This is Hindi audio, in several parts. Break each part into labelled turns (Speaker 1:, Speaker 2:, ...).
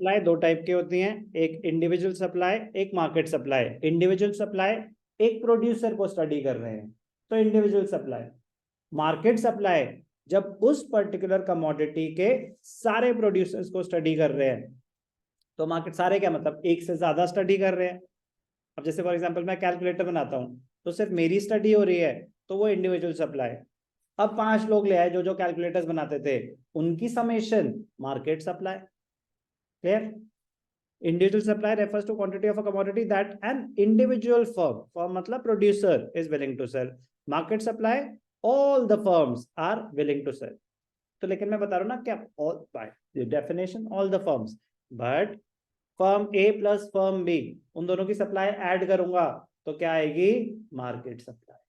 Speaker 1: सप्लाई दो टाइप की होती हैं, एक इंडिविजुअल सप्लाई, एक मार्केट सप्लाई। इंडिविजुअल सप्लाई एक प्रोड्यूसर को स्टडी कर रहे हैं तो इंडिविजुअल सप्लाई। मार्केट सप्लाई जब उस पर्टिकुलर कमोडिटी के सारे प्रोड्यूसर्स को स्टडी कर रहे हैं तो मार्केट सारे क्या मतलब एक से ज्यादा स्टडी कर रहे हैं। अब जैसे फॉर एग्जांपल मैं कैलकुलेटर बनाता हूं तो सिर्फ मेरी स्टडी हो रही है तो वो इंडिविजुअल सप्लाई। अब 5 लोग ले आए जो जो कैलकुलेटर्स बनाते थे, उनकी summation market supply. Clear? Individual supply refers to quantity of a commodity that an individual firm मतलब producer is willing to sell. Market supply, all the firms are willing to sell. तो लेकिन मैं बता रहा हूँ ना क्या all by the definition all the firms, but firm A plus firm B उन दोनों की सप्लाई ऐड करूंगा तो क्या आएगी? Market supply.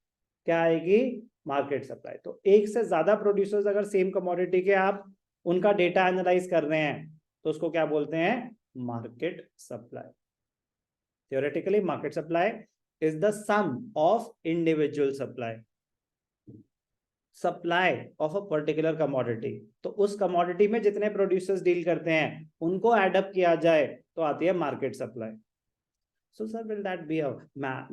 Speaker 1: क्या आएगी? Market supply. तो एक से ज्यादा प्रोड्यूसर्स अगर सेम कमोडिटी के आप उनका डेटा एनालाइज कर रहे हैं तो उसको क्या बोलते हैं? market supply. Theoretically, market supply is the sum of individual supply. Supply of a particular commodity. तो उस commodity में जितने producers डील करते हैं उनको add up किया जाए तो आती है market supply. So sir, will that be a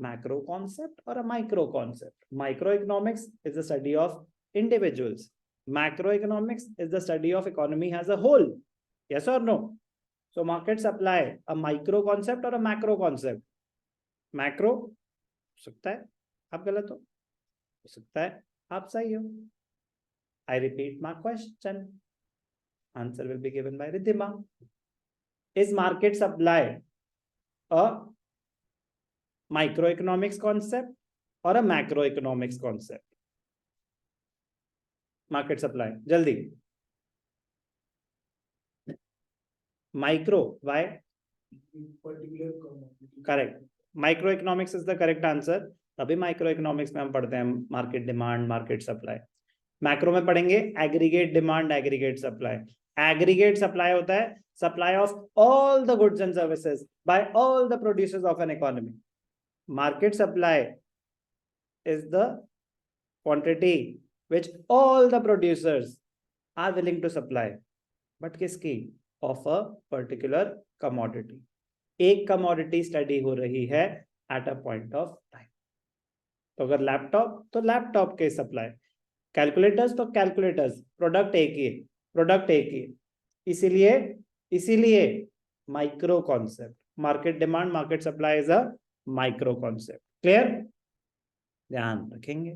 Speaker 1: macro concept or a micro concept? Microeconomics is the study of individuals. Macroeconomics is the study of economy as a whole. Yes or no? So market supply, a micro concept or a macro concept? Macro हो सकता है आप गलत हो सकता है आप सही हो. I repeat my question. Answer will be given by Riddhima. Is market supply a microeconomics concept or a macroeconomics concept? Market supply, jaldi. Micro, why?
Speaker 2: Particular commodity.
Speaker 1: Correct. Microeconomics is the correct answer. तभी माइक्रोइकोनॉमिक्स में हम पढ़ते हैं market demand, market supply. Macro में पढ़ेंगे aggregate demand, aggregate supply. Aggregate supply होता है supply of all the goods and services by all the producers of an economy. Market supply is the quantity which all the producers are willing to supply. But किसकी? Of a particular commodity. एक कमोडिटी स्टडी हो रही है at a point of time. तो अगर लैपटॉप तो लैपटॉप के सप्लाई, कैलकुलेटर्स तो कैलकुलेटर्स, प्रोडक्ट एक ही, प्रोडक्ट एक ही. इसीलिए micro concept, market demand, market supply is a micro concept. Clear? ध्यान रखेंगे.